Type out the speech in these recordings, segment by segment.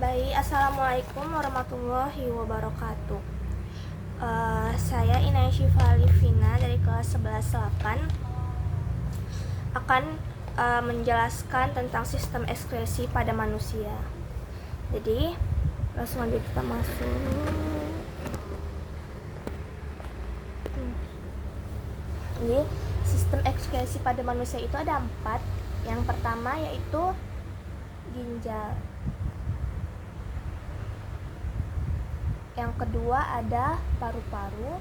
Baik, Assalamualaikum warahmatullahi wabarakatuh. Saya Inay Syifa Livina dari kelas 11-8 akan menjelaskan tentang sistem ekskresi pada manusia. Jadi, langsung aja kita masuk. Jadi, sistem ekskresi pada manusia itu ada 4. Yang pertama yaitu ginjal. Yang kedua ada paru-paru.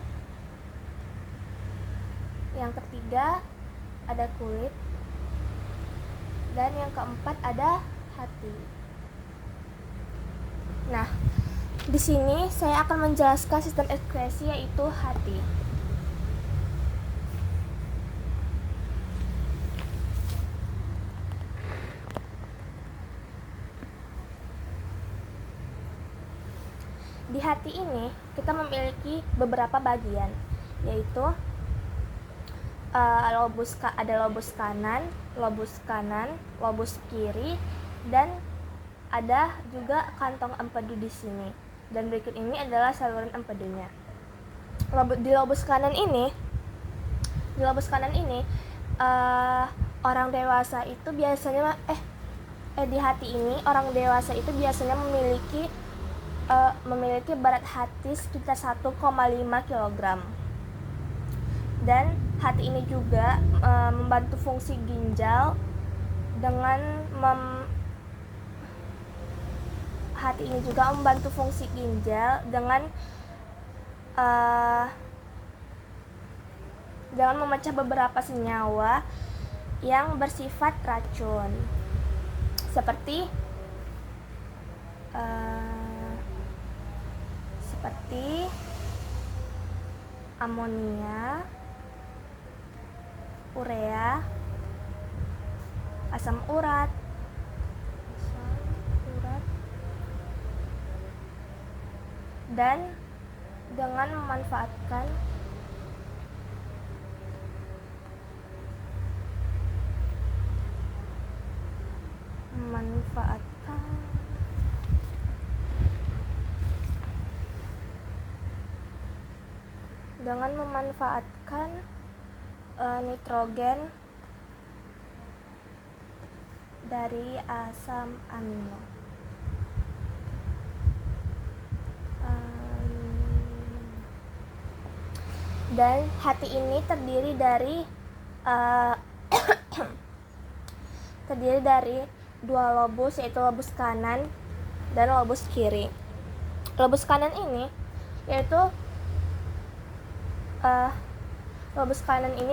Yang ketiga ada kulit. Dan yang keempat ada hati. Nah, di sini saya akan menjelaskan sistem ekskresi yaitu hati. Di hati ini kita memiliki beberapa bagian, yaitu ada lobus kanan, lobus kiri, dan ada juga kantong empedu di sini. Dan berikut ini adalah saluran empedunya. Di lobus kanan ini orang dewasa itu biasanya di hati ini orang dewasa itu biasanya memiliki berat hati sekitar 1,5 kg. Dan hati ini juga membantu fungsi ginjal dengan memecah beberapa senyawa yang bersifat racun, seperti amonia, urea, asam urat, dan dengan memanfaatkan nitrogen dari asam amino. Dan hati ini terdiri dari dua lobus, yaitu lobus kanan dan lobus kiri. Lobus kanan ini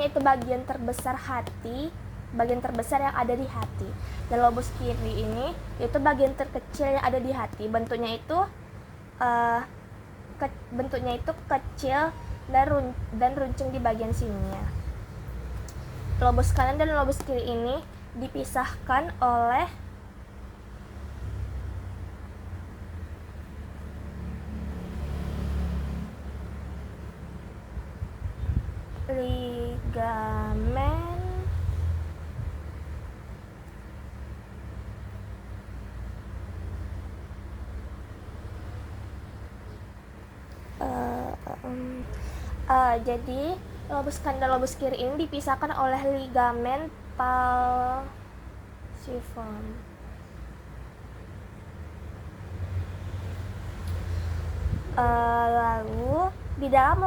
itu bagian terbesar yang ada di hati. Dan lobus kiri ini itu bagian terkecil yang ada di hati. Bentuknya itu kecil dan runcing di bagian sininya. Lobus kanan dan lobus kiri ini dipisahkan oleh ligamen jadi lobus kanan dan lobus kiri ini dipisahkan oleh ligamen falciform. Lalu di dalam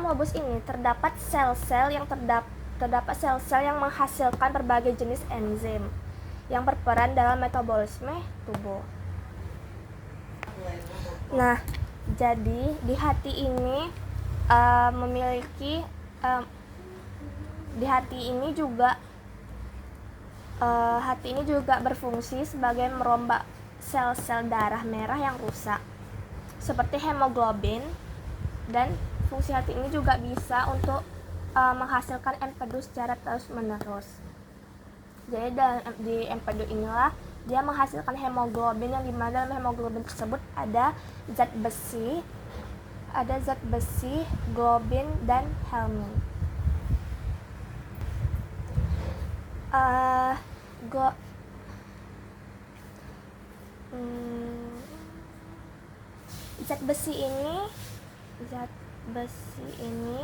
lobus ini terdapat sel-sel yang menghasilkan berbagai jenis enzim yang berperan dalam metabolisme tubuh. Nah, jadi di hati ini hati ini juga berfungsi sebagai merombak sel-sel darah merah yang rusak, seperti hemoglobin. Dan fungsi hati ini juga bisa untuk menghasilkan empedu secara terus-menerus. Jadi di empedu inilah dia menghasilkan hemoglobin, yang dimana dalam hemoglobin tersebut ada zat besi, globin, dan helmin. Zat besi ini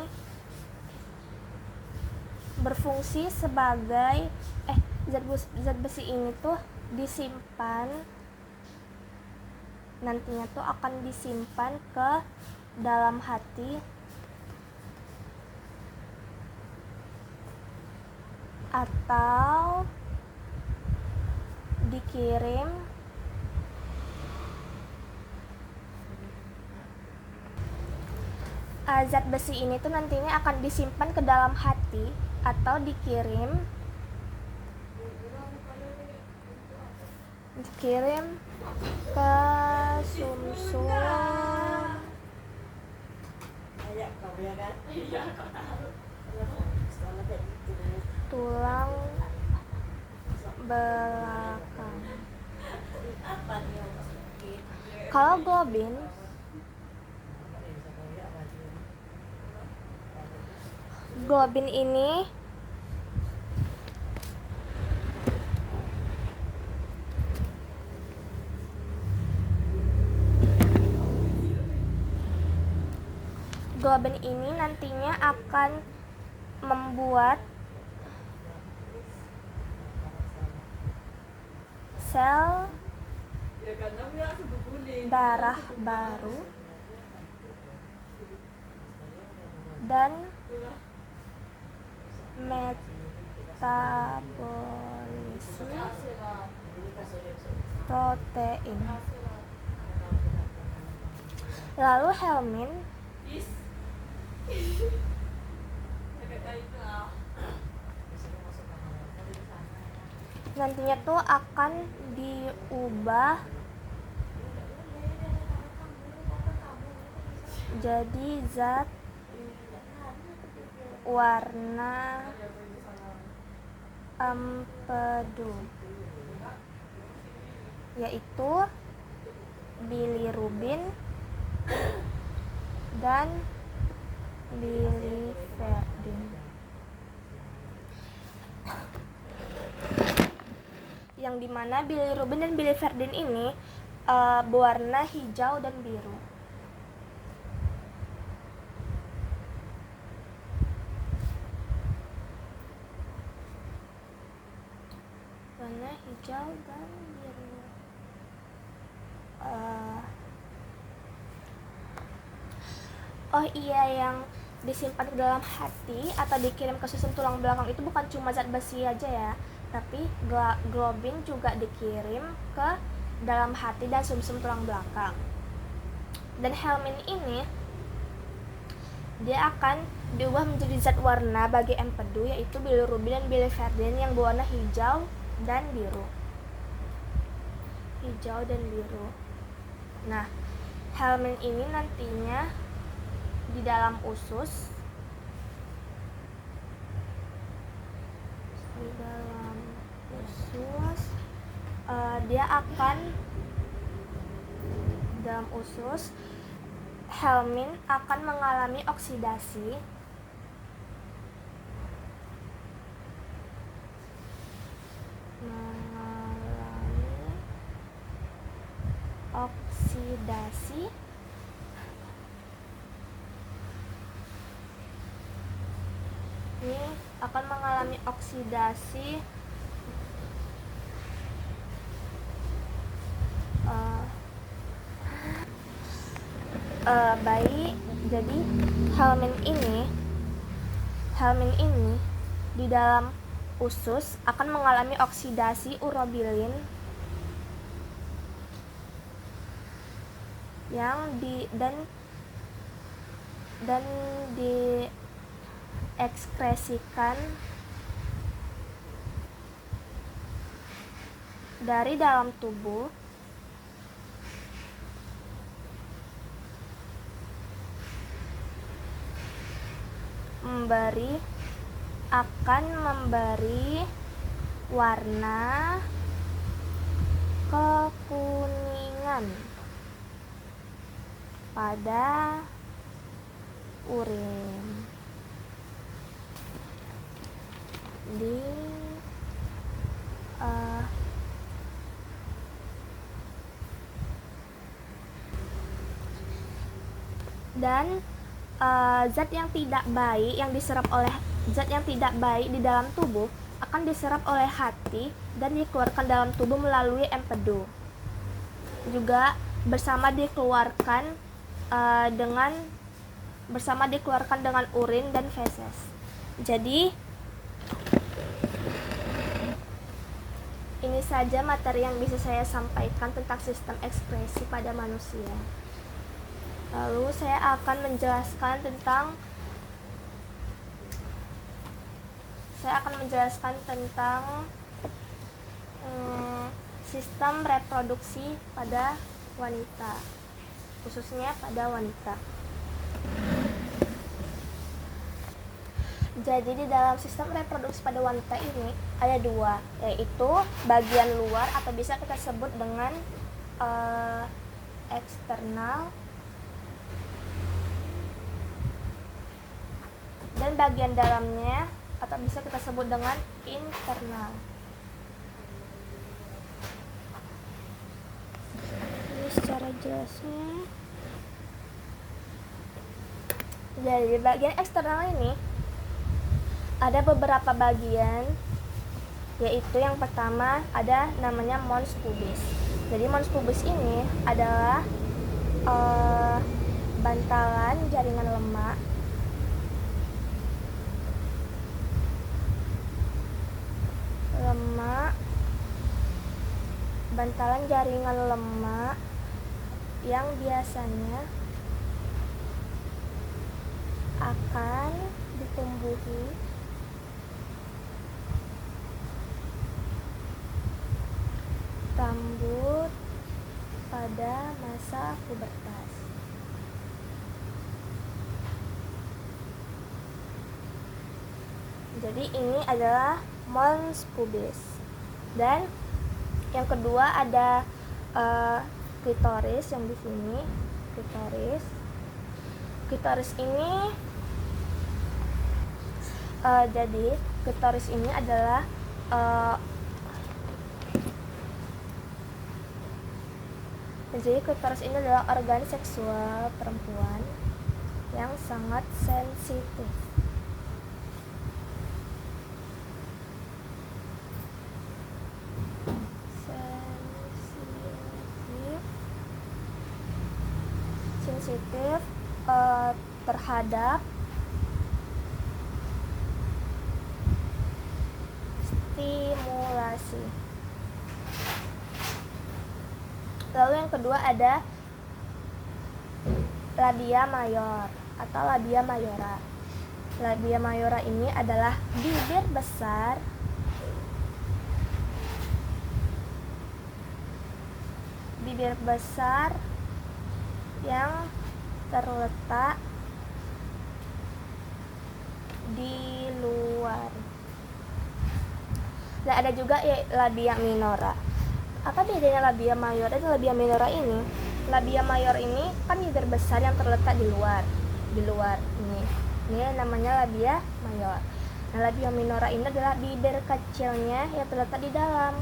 berfungsi sebagai zat besi ini tuh disimpan, nantinya tuh akan disimpan ke dalam hati atau dikirim zat besi ini tuh nantinya akan disimpan ke dalam hati atau dikirim ke sumsum tulang belakang. Kalau globin ini nantinya akan membuat sel darah baru dan metabolisme protein. Lalu Helmin nantinya tuh akan diubah jadi zat warna empedu, yaitu bilirubin dan biliverdin. Yang dimana bilirubin dan biliverdin ini berwarna hijau dan biru. Warna hijau dan biru. Oh iya, yang disimpan ke dalam hati atau dikirim ke susun tulang belakang itu bukan cuma zat besi aja ya, tapi globin juga dikirim ke dalam hati dan sumsum tulang belakang. Dan Helmin ini dia akan diubah menjadi zat warna bagi empedu, yaitu bilirubin dan biliverdin yang berwarna hijau dan biru. Nah, Helmin ini nantinya di dalam usus dia akan dalam usus Helmin akan mengalami oksidasi baik. Jadi Helmin ini di dalam usus akan mengalami oksidasi urobilin yang diekskresikan dari dalam tubuh akan memberi warna kekuningan pada urin. Dan zat yang tidak baik yang diserap oleh zat yang tidak baik di dalam tubuh akan diserap oleh hati dan dikeluarkan dalam tubuh melalui empedu. Juga bersama dikeluarkan dengan urin dan feses. Jadi ini saja materi yang bisa saya sampaikan tentang sistem ekskresi pada manusia. Lalu saya akan menjelaskan tentang sistem reproduksi pada wanita, khususnya pada wanita. Jadi di dalam sistem reproduksi pada wanita ini ada dua, yaitu bagian luar atau bisa kita sebut dengan eksternal, dan bagian dalamnya atau bisa kita sebut dengan internal. Ini secara jelasnya. Jadi di bagian eksternal ini ada beberapa bagian, yaitu yang pertama ada namanya mons pubis. Jadi mons pubis ini adalah bantalan jaringan lemak yang biasanya akan ditumbuhi rambut pada masa pubertas. Jadi ini adalah mons pubis. Dan yang kedua ada klitoris yang di sini. Klitoris ini jadi klitoris ini adalah organ seksual perempuan yang sangat sensitif. Terhadap stimulasi. Lalu yang kedua ada labia mayor atau labia mayora. Labia mayora ini adalah bibir besar yang terletak di luar. Dan ada juga labia minora. Apa bedanya labia mayor dan labia minora ini? Labia mayor ini kan bibir besar yang terletak di luar ini namanya labia mayor. Nah, labia minora ini adalah bibir kecilnya yang terletak di dalam.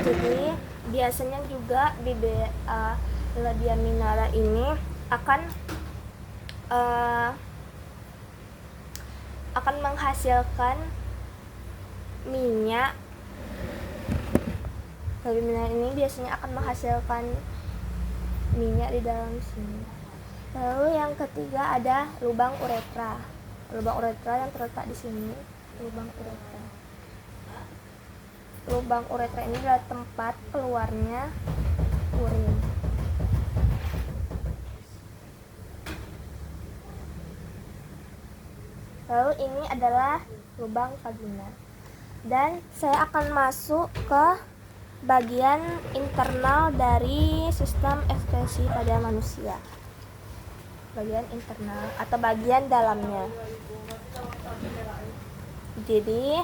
Jadi biasanya juga bibir labia minora ini akan menghasilkan minyak. Labia minora ini biasanya akan menghasilkan minyak di dalam sini. Lalu yang ketiga ada lubang uretra. Lubang uretra yang terletak di sini. Lubang uretra ini adalah tempat keluarnya urin. Lalu ini adalah lubang vagina. Dan saya akan masuk ke bagian internal dari sistem ekskresi pada manusia. Bagian internal atau bagian dalamnya. Jadi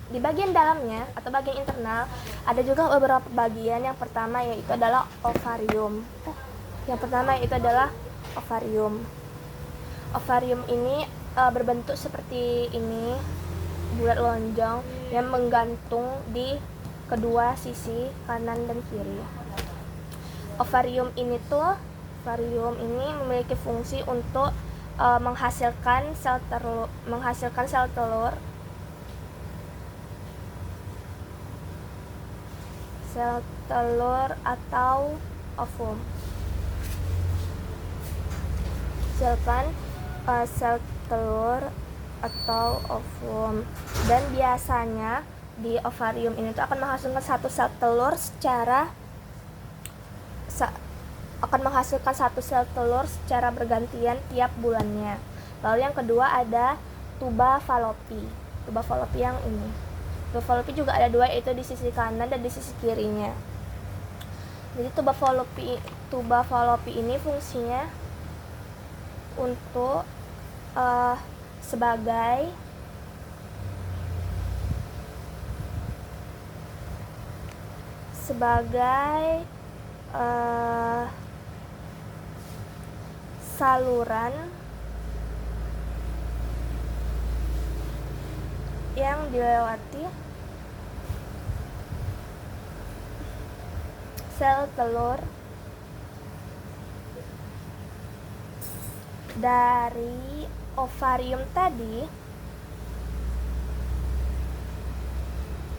Di bagian dalamnya atau bagian internal ada juga beberapa bagian. Yang pertama yaitu adalah ovarium. Ovarium ini berbentuk seperti ini, bulat lonjong yang menggantung di kedua sisi kanan dan kiri. Ovarium ini memiliki fungsi untuk menghasilkan sel telur atau ovum. Sel telur atau ovum, dan biasanya di ovarium ini akan menghasilkan satu sel telur secara bergantian tiap bulannya. Lalu yang kedua ada tuba falopi yang ini. Tuba falopi juga ada dua, yaitu di sisi kanan dan di sisi kirinya. Jadi tuba falopi ini fungsinya untuk sebagai saluran yang dilewati sel telur dari ovarium tadi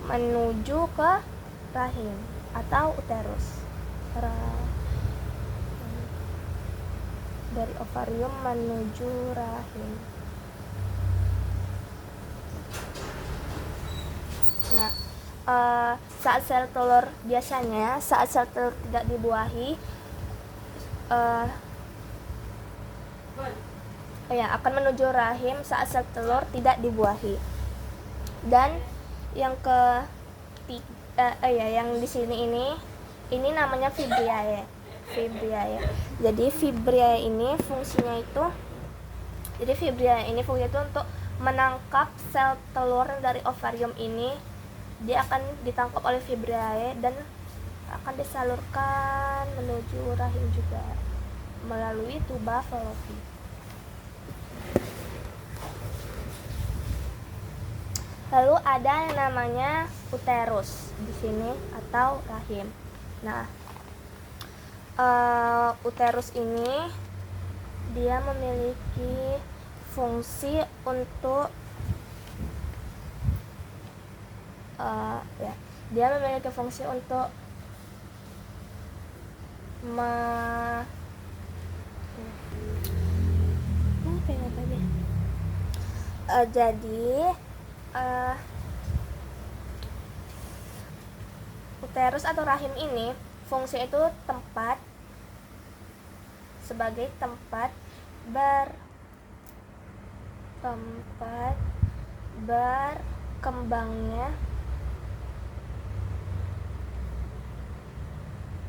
menuju ke rahim atau uterus. Dari ovarium menuju rahim. Nah, saat sel telur tidak dibuahi, akan menuju rahim saat sel telur tidak dibuahi. Dan yang yang di sini ini namanya fibriae. Jadi fibriae ini fungsinya itu untuk menangkap sel telur dari ovarium ini. Dia akan ditangkap oleh fibriae dan akan disalurkan menuju rahim juga melalui tuba falopi. Lalu ada yang namanya uterus di sini atau rahim. Nah, uterus ini dia memiliki fungsi untuk uterus atau rahim ini fungsi itu sebagai tempat berkembangnya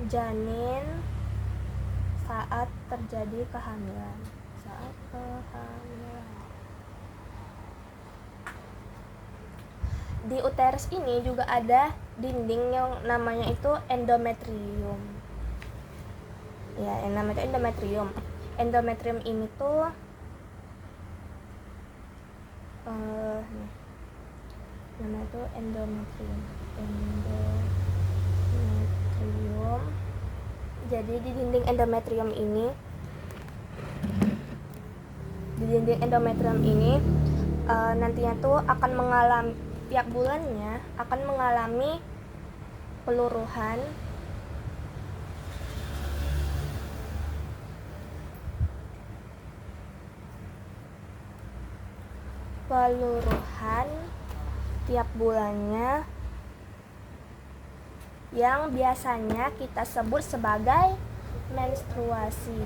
janin saat terjadi kehamilan. Di uterus ini juga ada dinding yang namanya itu endometrium. Yang namanya endometrium. Endometrium ini tuh namanya tuh endometrium. Jadi di dinding endometrium ini nantinya tuh akan mengalami tiap bulannya akan mengalami peluruhan tiap bulannya yang biasanya kita sebut sebagai menstruasi.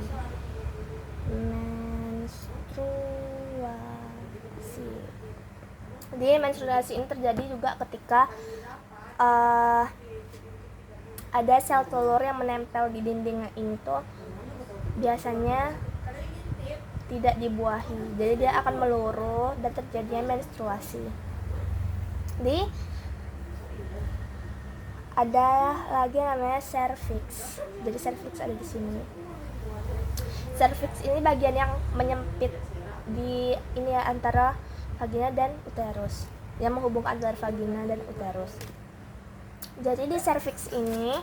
Jadi menstruasi ini terjadi juga ketika ada sel telur yang menempel di dinding ini tuh biasanya tidak dibuahi. Jadi dia akan meluruh dan terjadinya menstruasi. Di ada lagi namanya cervix. Jadi cervix ada di sini. Cervix ini bagian yang menyempit di ini ya, antara vagina dan uterus, yang menghubungkan antara vagina dan uterus. Jadi di cervix ini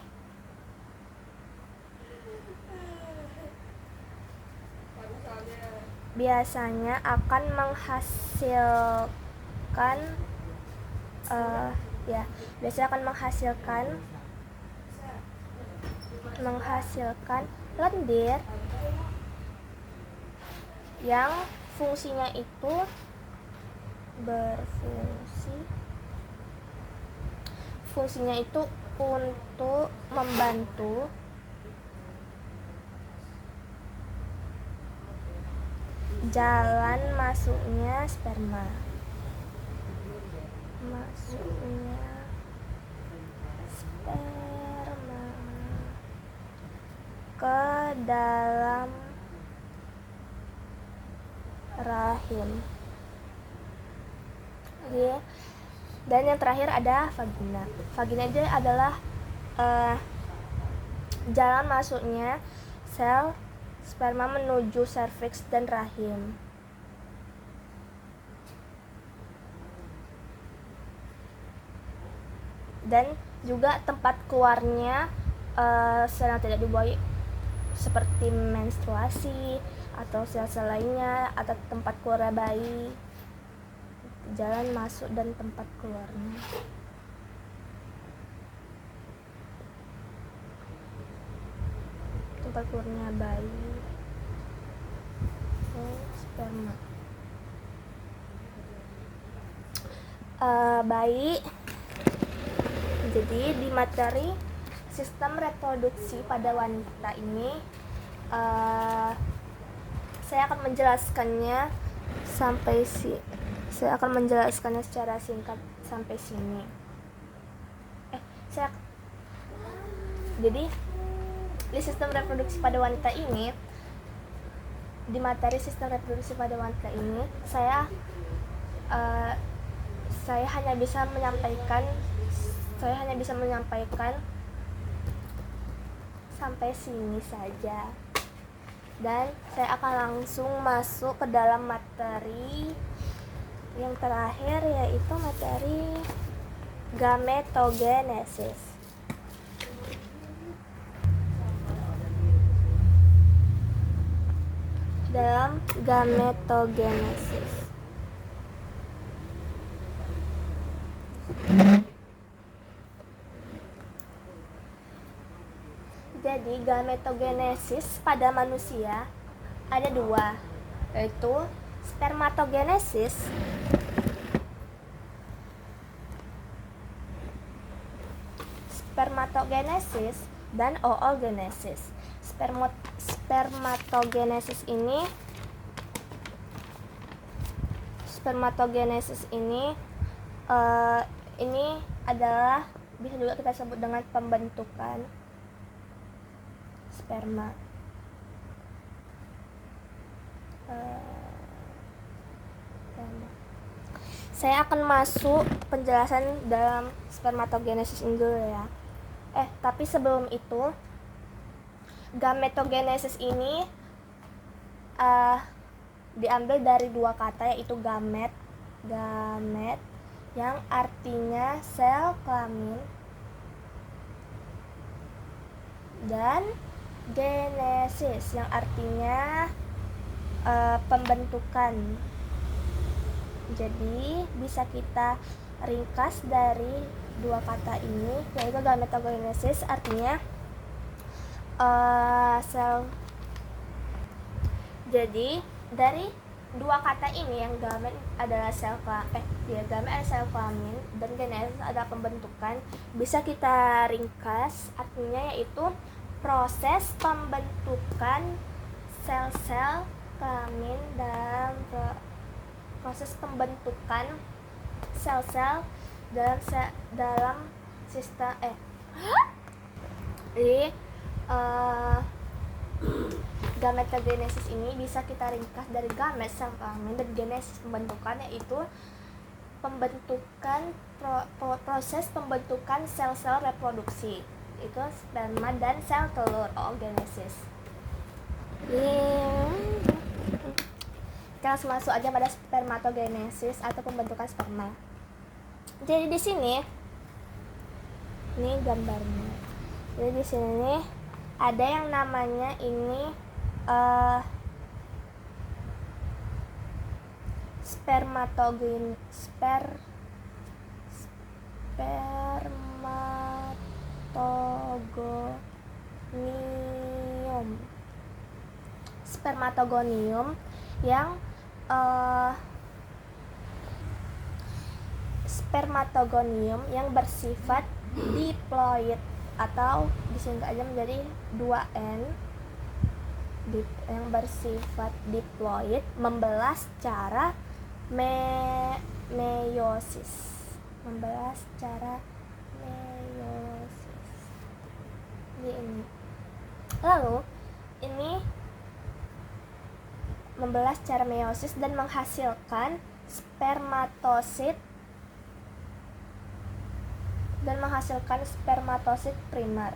biasanya akan menghasilkan lendir yang fungsinya itu untuk membantu jalan masuknya sperma ke dalam rahim. Oke. Dan yang terakhir ada vagina. Vagina itu adalah jalan masuknya sel sperma menuju serviks dan rahim. Dan juga tempat keluarnya sel yang tidak dibuai seperti menstruasi atau sel-sel lainnya, atau tempat keluar bayi, jalan masuk dan tempat keluarnya. Tempat keluarnya bayi, sperma. Bayi. Jadi di materi sistem reproduksi pada wanita ini saya akan menjelaskannya secara singkat sampai sini. Jadi di sistem reproduksi pada wanita ini, di materi sistem reproduksi pada wanita ini, saya hanya bisa menyampaikan sampai sini saja. Dan saya akan langsung masuk ke dalam materi yang terakhir, yaitu materi gametogenesis. Dalam gametogenesis, jadi gametogenesis pada manusia ada dua, yaitu spermatogenesis dan oogenesis. Spermatogenesis ini adalah bisa juga kita sebut dengan pembentukan sperma. Saya akan masuk penjelasan dalam spermatogenesis ini dulu ya. Tapi sebelum itu, gametogenesis ini diambil dari dua kata, yaitu gamet yang artinya sel kelamin, dan genesis yang artinya pembentukan. Jadi bisa kita ringkas dari dua kata ini, yaitu gametogenesis artinya sel. Jadi dari dua kata ini, yang gamet adalah gamet adalah sel kelamin dan genesis adalah pembentukan, bisa kita ringkas artinya yaitu proses pembentukan sel-sel kelamin dalam proses pembentukan sel-sel dalam sistem gametogenesis ini bisa kita ringkas dari gamet sel kelamin dan genesis pembentukan, yaitu proses pembentukan sel-sel reproduksi, itu sperma dan sel telur, oogenesis. Kita langsung masuk aja pada spermatogenesis atau pembentukan sperma. Jadi di sini, ini gambarnya. Jadi di sini ada yang namanya ini spermatogonium. Spermatogonium yang bersifat diploid, atau disingkat aja menjadi 2N, yang bersifat diploid, membelah secara meiosis. Ini. Lalu ini membelah secara meiosis dan menghasilkan spermatosit primer.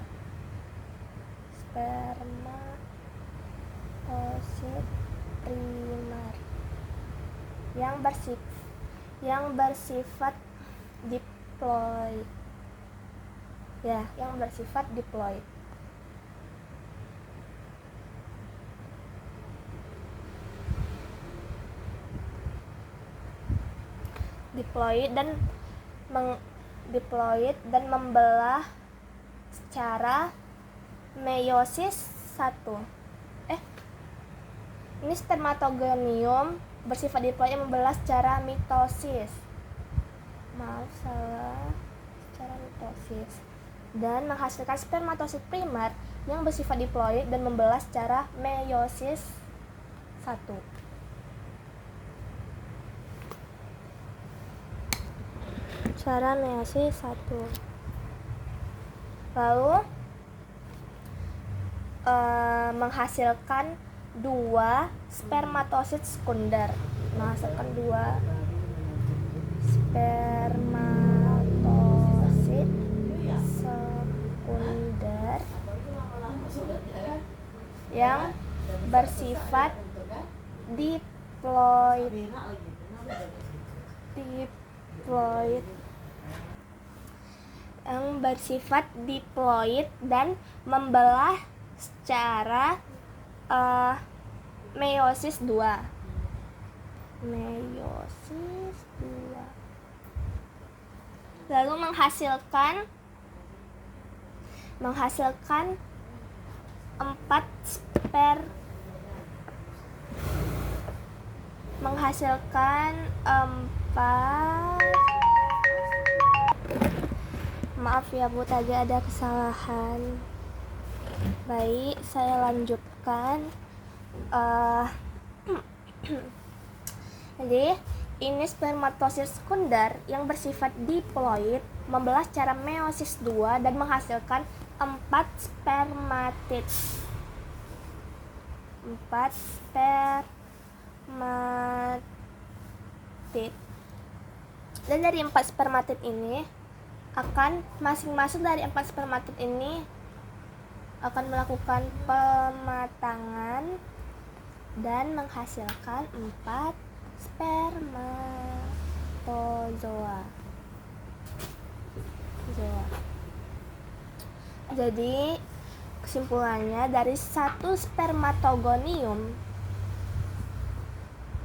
Yang bersifat diploid. Diploid dan membelah secara meiosis 1. Ini spermatogonium bersifat diploid yang membelah secara mitosis. Dan menghasilkan spermatosit primer yang bersifat diploid dan membelah secara meiosis 1. Lalu menghasilkan 2 spermatosit sekunder. Yang bersifat diploid dan membelah secara meiosis 2. Lalu menghasilkan 4 maaf ya Bu, tadi ada kesalahan. Baik, saya lanjutkan. Jadi ini spermatosit sekunder yang bersifat diploid membelah secara meiosis 2 dan menghasilkan 4 spermatid. Dan dari 4 spermatid ini masing-masing dari 4 spermatid ini akan melakukan pematangan dan menghasilkan 4 spermatozoa. Jadi kesimpulannya, dari 1 spermatogonium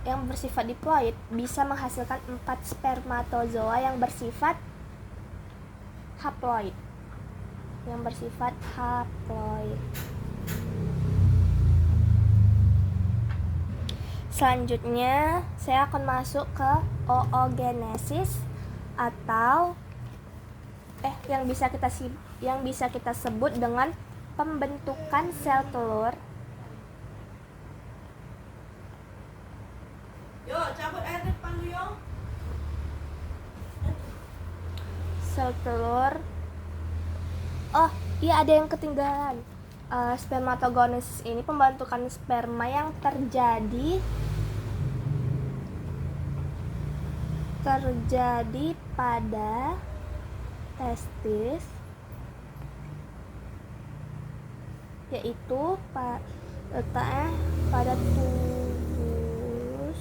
yang bersifat diploid bisa menghasilkan 4 spermatozoa yang bersifat haploid. Selanjutnya saya akan masuk ke oogenesis atau yang bisa kita sebut dengan pembentukan sel telur. Sel telur. Oh, iya, ada yang ketinggalan. Spermatogenesis ini pembentukan sperma yang terjadi terjadi pada testis, yaitu letaknya pada tubus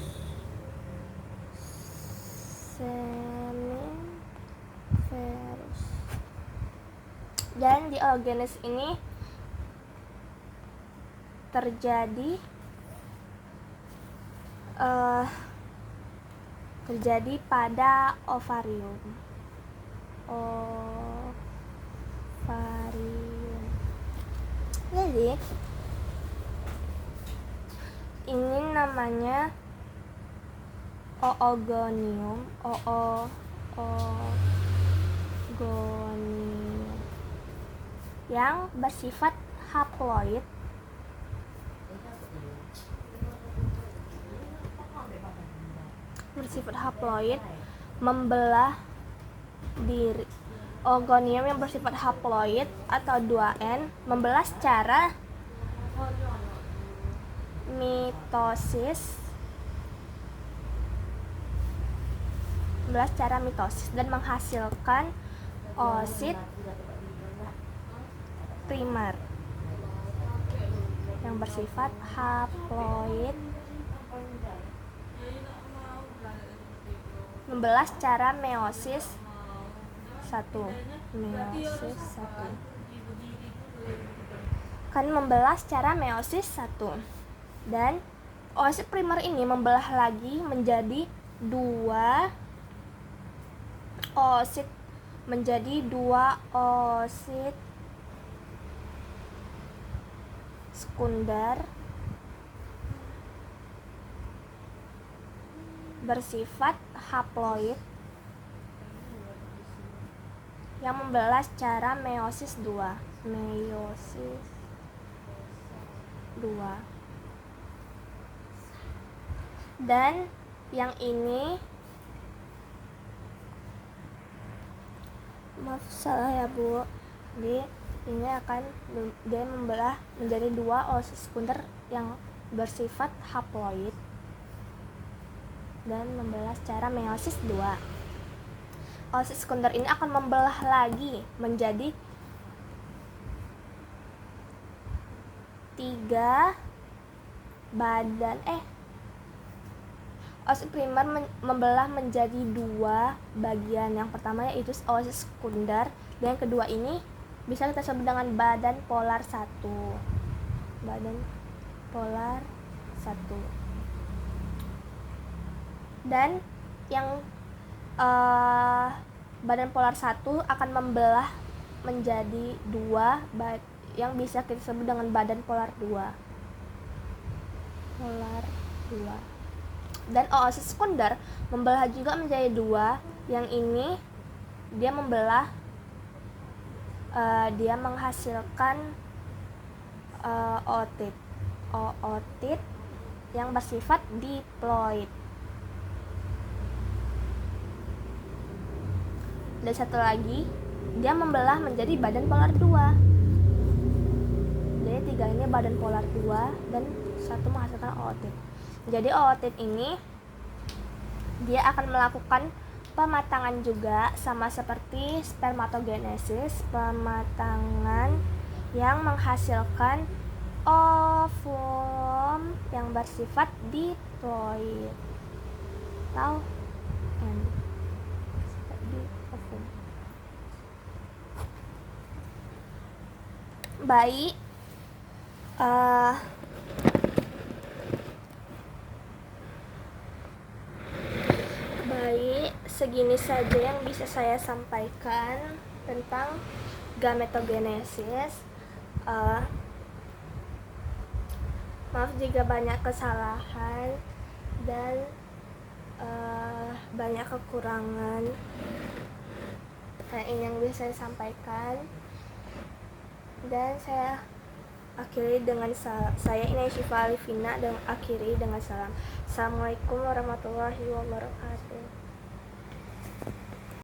seminiferus. Dan di oogenes ini terjadi pada ovarium. Jadi ini namanya oogonium, yang bersifat haploid membelah diri. Oogonium yang bersifat haploid atau 2N membelah secara mitosis dan menghasilkan oosit primer yang bersifat haploid, membelah secara meiosis 1. Kan membelah secara meiosis 1. Dan oosit primer ini membelah lagi menjadi 2 oosit sekunder bersifat haploid yang membelah secara meiosis 2. Dan yang ini, maaf salah ya Bu, jadi ini akan dia membelah menjadi 2 oosit sekunder yang bersifat haploid dan membelah secara meiosis 2. Oosit sekunder ini akan membelah lagi menjadi 3 oosit primer membelah menjadi 2 bagian. Yang pertama yaitu oosit sekunder, dan yang kedua ini bisa kita sebut dengan badan polar 1. Dan yang badan polar 1 akan membelah menjadi 2 yang bisa kita sebut dengan badan polar 2. Dan oosit sekunder membelah juga menjadi 2. Yang ini dia membelah, dia menghasilkan ootit yang bersifat diploid. Dan satu lagi dia membelah menjadi badan polar 2. Jadi 3 ini badan polar 2 dan 1 menghasilkan ootit. Jadi ootit ini dia akan melakukan pematangan juga, sama seperti spermatogenesis, pematangan yang menghasilkan ovum yang bersifat diploid. Tahu? Baik, segini saja yang bisa saya sampaikan tentang gametogenesis. Maaf jika banyak kesalahan dan banyak kekurangan ini yang bisa saya sampaikan. Dan saya akhiri dengan saya Inai Syifa Alifina dan akhiri dengan salam. Assalamualaikum warahmatullahi wabarakatuh.